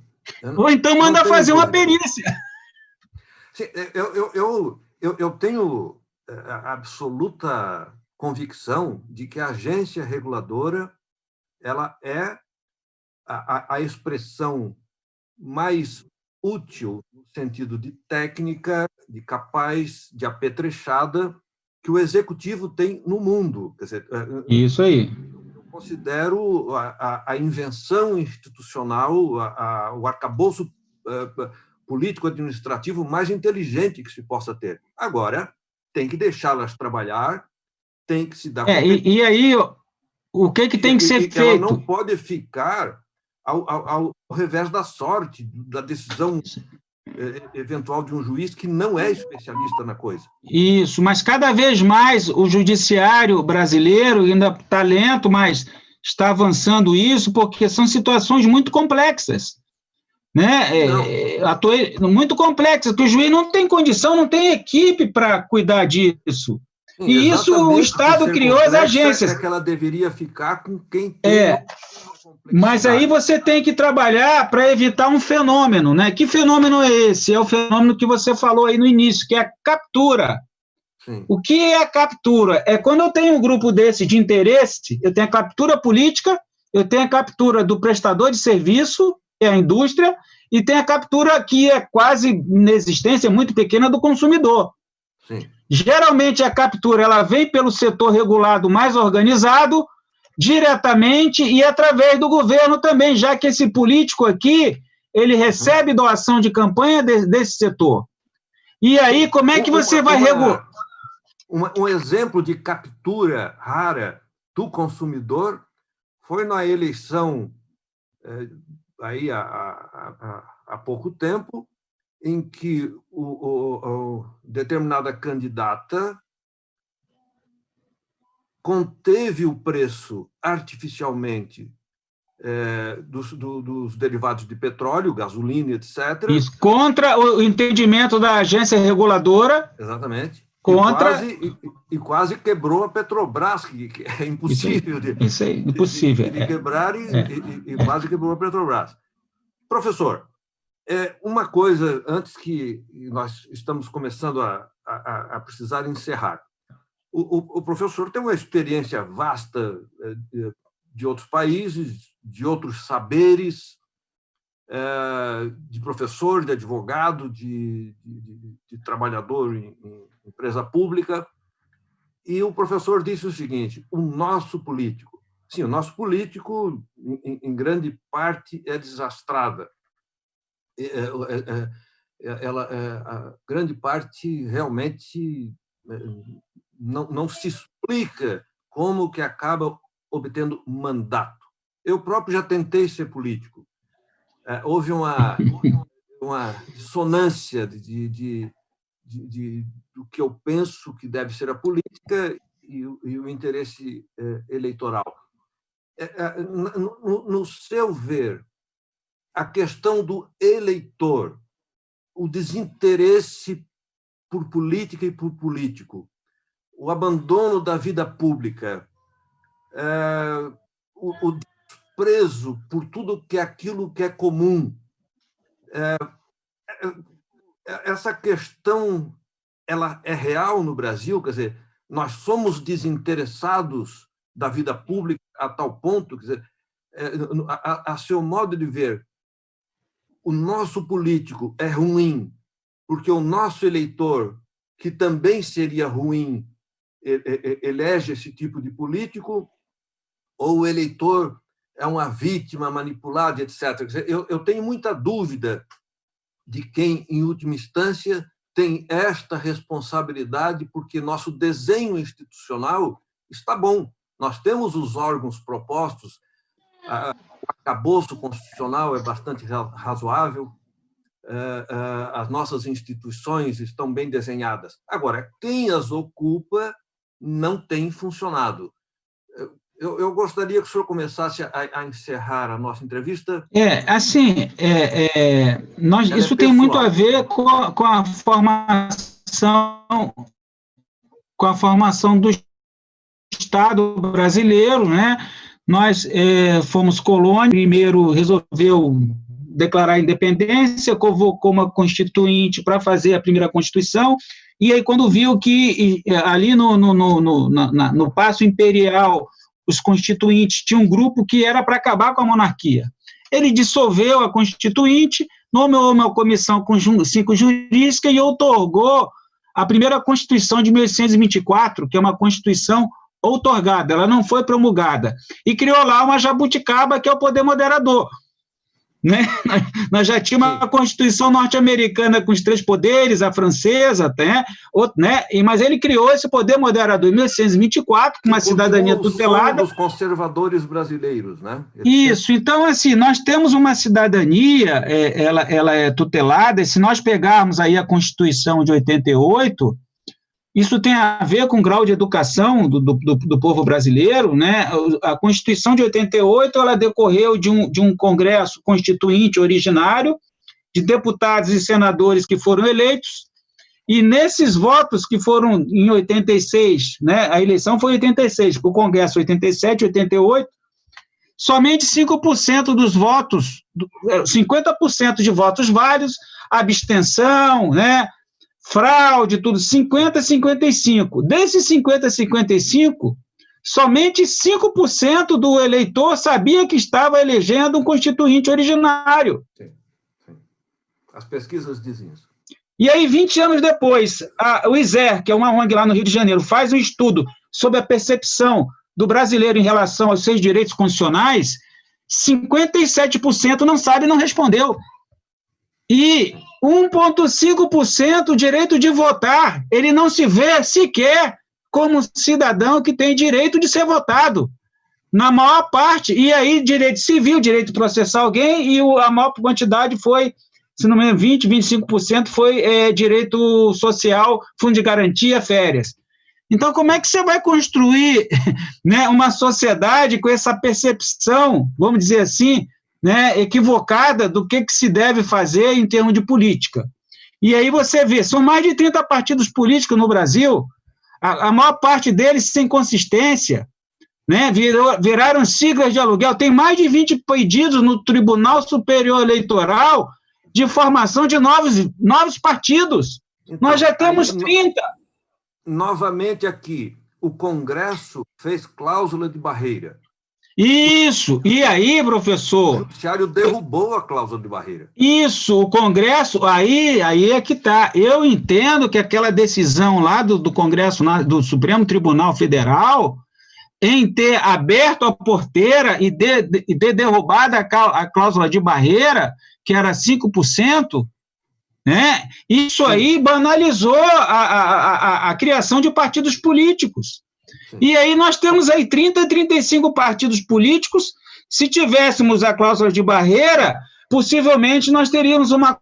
Speaker 2: Ou então manda fazer uma perícia.
Speaker 1: Sim, eu tenho a absoluta convicção de que a agência reguladora ela é a expressão mais útil no sentido de técnica, de capaz, de apetrechada, que o executivo tem no mundo. Quer dizer,
Speaker 2: isso aí.
Speaker 1: Eu considero a invenção institucional, o arcabouço político-administrativo mais inteligente que se possa ter. Agora, tem que deixá-las trabalhar, tem que se dar...
Speaker 2: E aí, o que tem que ser feito?
Speaker 1: Ela não pode ficar ao revés da sorte, da decisão eventual de um juiz que não é especialista na coisa.
Speaker 2: Isso, mas cada vez mais o judiciário brasileiro ainda está lento, mas está avançando isso, porque são situações muito complexas, né? Muito complexas, que o juiz não tem condição, não tem equipe para cuidar disso. Sim, e isso o Estado criou as agências.
Speaker 1: É que ela deveria ficar com quem tem...
Speaker 2: Mas aí você tem que trabalhar para evitar um fenômeno, né? Que fenômeno é esse? É o fenômeno que você falou aí no início, que é a captura. Sim. O que é a captura? É quando eu tenho um grupo desse de interesse, eu tenho a captura política, eu tenho a captura do prestador de serviço, que é a indústria, e tem a captura que é quase inexistência, muito pequena, do consumidor. Sim. Geralmente a captura ela vem pelo setor regulado mais organizado, diretamente e através do governo também, já que esse político aqui, ele recebe doação de campanha desse setor. E aí, como é que você vai regular?
Speaker 1: Um exemplo de captura rara do consumidor foi na eleição, aí há pouco tempo, em que determinada candidata conteve o preço artificialmente dos derivados de petróleo, gasolina, etc.
Speaker 2: Isso, contra o entendimento da agência reguladora.
Speaker 1: Exatamente.
Speaker 2: Contra...
Speaker 1: E quase quebrou a Petrobras, que é impossível
Speaker 2: isso aí, impossível.
Speaker 1: de quebrar, e quase quebrou a Petrobras. Professor, uma coisa, antes que nós estamos começando a precisar encerrar. O professor tem uma experiência vasta de outros países, de outros saberes, de professor, de advogado, de trabalhador em empresa pública. E o professor disse o seguinte: o nosso político, em grande parte, é desastrada. A grande parte realmente não se explica como que acaba obtendo mandato. Eu próprio já tentei ser político. Houve uma dissonância do que eu penso que deve ser a política e o interesse eleitoral. No seu ver, a questão do eleitor, o desinteresse por política e por político, o abandono da vida pública, o desprezo por tudo aquilo que é comum, essa questão ela é real no Brasil? Quer dizer, nós somos desinteressados da vida pública a tal ponto, quer dizer, a seu modo de ver, o nosso político é ruim porque o nosso eleitor, que também seria ruim, elege esse tipo de político, ou o eleitor é uma vítima manipulada, etc. Quer dizer, eu tenho muita dúvida de quem, em última instância, tem esta responsabilidade, porque nosso desenho institucional está bom. Nós temos os órgãos propostos, o arcabouço constitucional é bastante razoável, as nossas instituições estão bem desenhadas. Agora, quem as ocupa não tem funcionado. Eu gostaria que o senhor começasse a encerrar a nossa entrevista.
Speaker 2: Isso tem muito a ver com a formação do Estado brasileiro, né? Nós fomos colônia, primeiro resolveu declarar a independência, convocou uma constituinte para fazer a primeira Constituição, e aí quando viu que ali no Paço Imperial os constituintes tinham um grupo que era para acabar com a monarquia. Ele dissolveu a Constituinte, nomeou uma comissão com 5 jurídica e outorgou a primeira Constituição de 1824, que é uma Constituição outorgada, ela não foi promulgada, e criou lá uma jabuticaba, que é o poder moderador. Né? Nós já tínhamos uma Constituição norte-americana com os 3 poderes, a francesa, né? Mas ele criou esse poder moderador em 1824, com uma cidadania tutelada.
Speaker 1: Os conservadores brasileiros, né?
Speaker 2: Isso, então, assim, nós temos uma cidadania, ela é tutelada, e se nós pegarmos aí a Constituição de 88, isso tem a ver com o grau de educação do povo brasileiro, né? A Constituição de 88, ela decorreu de um congresso constituinte originário, de deputados e senadores que foram eleitos, e nesses votos que foram em 86, né? A eleição foi em 86, o congresso 87, 88, somente 5% dos votos, 50% de votos válidos, abstenção, né? Fraude, tudo, 50 a 55. Desses 50 a 55, somente 5% do eleitor sabia que estava elegendo um constituinte originário.
Speaker 1: Sim. As pesquisas dizem isso.
Speaker 2: E aí, 20 anos depois, o ISER, que é uma ONG lá no Rio de Janeiro, faz um estudo sobre a percepção do brasileiro em relação aos seus direitos constitucionais, 57% não sabe e não respondeu. E 1,5% direito de votar, ele não se vê sequer como cidadão que tem direito de ser votado, na maior parte, e aí direito civil, direito de processar alguém, e a maior quantidade foi, se não me engano, 20%, 25% foi direito social, fundo de garantia, férias. Então, como é que você vai construir, né, uma sociedade com essa percepção, vamos dizer assim, né, equivocada do que se deve fazer em termos de política? E aí você vê, são mais de 30 partidos políticos no Brasil, a maior parte deles sem consistência, né, viraram siglas de aluguel. Tem mais de 20 pedidos no Tribunal Superior Eleitoral de formação de novos partidos. Então, nós já temos 30.
Speaker 1: Novamente aqui, o Congresso fez cláusula de barreira.
Speaker 2: Isso, e aí, professor...
Speaker 1: O Judiciário derrubou a cláusula de barreira.
Speaker 2: Isso, o Congresso, aí é que está. Eu entendo que aquela decisão lá do Congresso, do Supremo Tribunal Federal, em ter aberto a porteira e ter derrubado a cláusula de barreira, que era 5%, né? Isso aí banalizou a criação de partidos políticos. Sim. E aí nós temos aí 30, 35 partidos políticos. Se tivéssemos a cláusula de barreira, possivelmente nós teríamos uma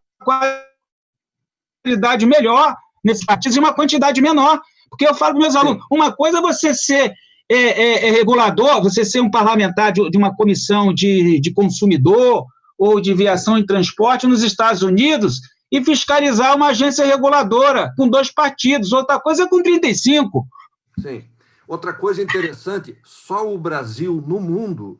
Speaker 2: qualidade melhor nesses partidos e uma quantidade menor. Porque eu falo para meus alunos, uma coisa é você ser regulador, você ser um parlamentar de uma comissão de consumidor ou de viação e transporte nos Estados Unidos e fiscalizar uma agência reguladora com 2 partidos. Outra coisa é com 35.
Speaker 1: Sim. Outra coisa interessante, só o Brasil no mundo,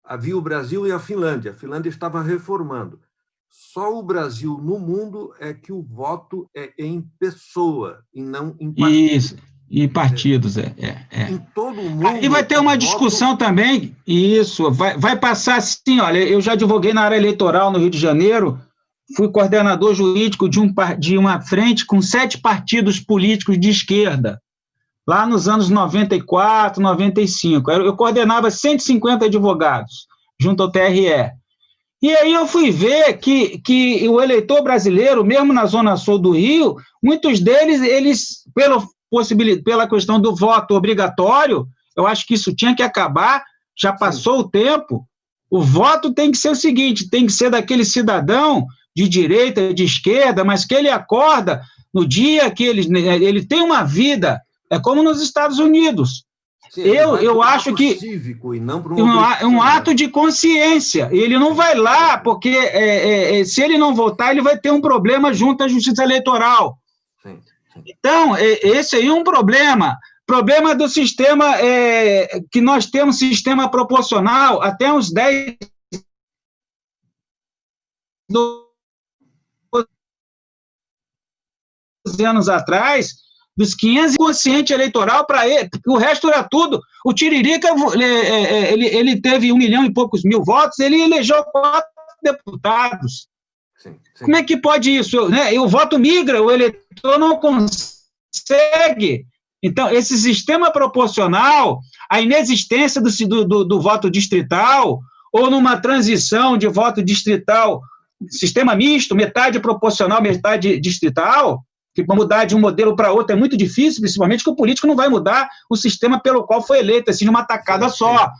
Speaker 1: havia o Brasil e a Finlândia. A Finlândia estava reformando. Só o Brasil no mundo é que o voto é em pessoa e não em partido.
Speaker 2: Isso, em partidos,
Speaker 1: Em todo o mundo...
Speaker 2: E vai ter uma discussão também, isso, vai passar assim, olha, eu já advoguei na área eleitoral no Rio de Janeiro, fui coordenador jurídico de uma frente com 7 partidos políticos de esquerda, lá nos anos 94, 95. Eu coordenava 150 advogados, junto ao TRE. E aí eu fui ver que o eleitor brasileiro, mesmo na Zona Sul do Rio, muitos deles, eles, pela questão do voto obrigatório, eu acho que isso tinha que acabar, já passou o tempo. O voto tem que ser o seguinte, tem que ser daquele cidadão de direita, de esquerda, mas que ele acorda no dia que ele tem uma vida. É como nos Estados Unidos. Sim, eu acho que
Speaker 1: cívico e não para
Speaker 2: um ato de consciência. Ele não vai lá, porque se ele não votar, ele vai ter um problema junto à Justiça Eleitoral. Sim. Então, esse aí é um problema. Problema do sistema, que nós temos sistema proporcional até uns 10 anos atrás, dos 500, consciente eleitoral para ele, o resto era tudo. O Tiririca, ele teve 1 milhão e poucos mil votos, ele elegeu 4 deputados. Sim. Como é que pode isso? Né? O voto migra, o eleitor não consegue. Então, esse sistema proporcional, a inexistência do voto distrital, ou numa transição de voto distrital, sistema misto, metade proporcional, metade distrital, que para mudar de um modelo para outro é muito difícil, principalmente que o político não vai mudar o sistema pelo qual foi eleito, assim, de uma tacada só.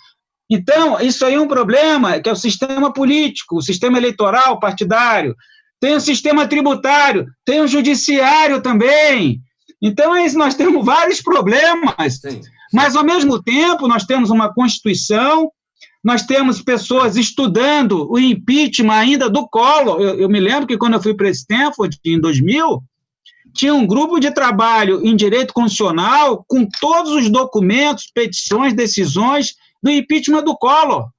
Speaker 2: Então, isso aí é um problema, que é o sistema político, o sistema eleitoral partidário, tem o sistema tributário, tem o judiciário também. Então, nós temos vários problemas, mas, ao mesmo tempo, nós temos uma Constituição, nós temos pessoas estudando o impeachment ainda do Collor. Eu me lembro que, quando eu fui para Stanford, em 2000, tinha um grupo de trabalho em direito constitucional com todos os documentos, petições, decisões do impeachment do Collor.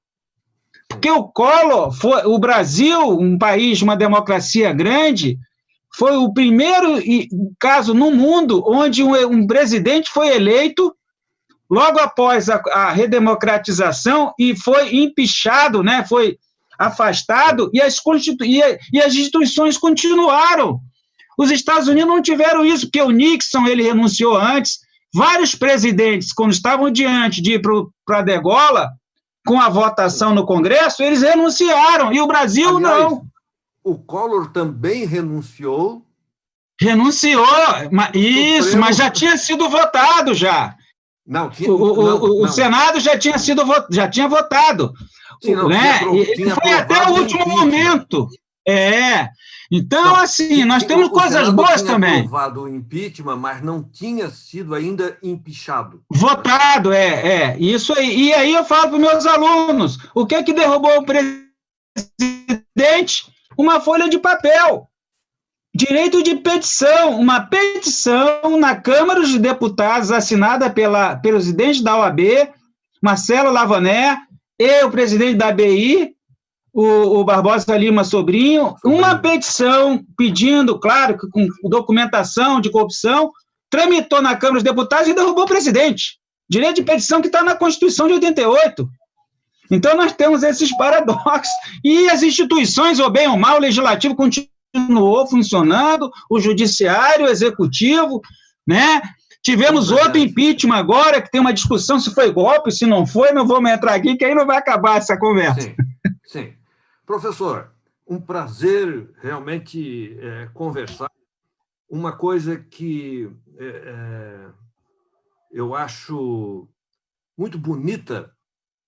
Speaker 2: Porque o Collor, o Brasil, um país, uma democracia grande, foi o primeiro caso no mundo onde um presidente foi eleito logo após a redemocratização e foi impeachado, né, foi afastado, e as instituições continuaram. Os Estados Unidos não tiveram isso, porque o Nixon, ele renunciou antes. Vários presidentes, quando estavam diante de ir para a degola, com a votação no Congresso, eles renunciaram, e o Brasil, aliás, não.
Speaker 1: O Collor também renunciou?
Speaker 2: Renunciou, mas já tinha sido votado, já.
Speaker 1: Não,
Speaker 2: o Senado já tinha votado. Sim, não, né? Foi até o último momento. Então,
Speaker 1: Não,
Speaker 2: assim, nós temos coisas boas também.
Speaker 1: Tinha aprovado o impeachment, mas não tinha sido ainda empichado.
Speaker 2: Votado, isso aí. E aí eu falo para os meus alunos, o que derrubou o presidente? Uma folha de papel. Direito de petição, uma petição na Câmara dos Deputados, assinada pelo presidente da OAB, Marcelo Lavoné, e o presidente da ABI, o Barbosa Lima Sobrinho, uma petição pedindo, claro, com documentação de corrupção, tramitou na Câmara dos Deputados e derrubou o presidente. Direito de petição que está na Constituição de 88. Então, nós temos esses paradoxos. E as instituições, ou bem ou mal, o Legislativo continuou funcionando, o Judiciário, o Executivo, né? Tivemos outro impeachment agora, que tem uma discussão se foi golpe, se não foi, não vamos entrar aqui, que aí não vai acabar essa conversa.
Speaker 1: Sim, sim. Professor, um prazer realmente conversar. Uma coisa que eu acho muito bonita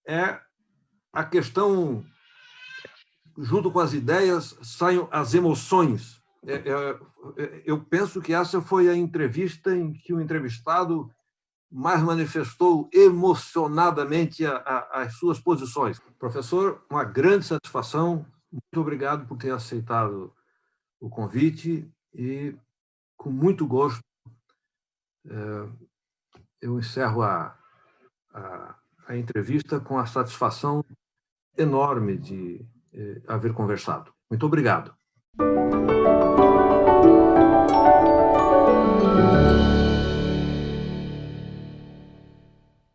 Speaker 1: é a questão, junto com as ideias, saem as emoções. Eu penso que essa foi a entrevista em que o entrevistado mais manifestou emocionadamente as suas posições. Professor, uma grande satisfação. Muito obrigado por ter aceitado o convite e, com muito gosto, eu encerro a entrevista com a satisfação enorme de haver conversado. Muito obrigado.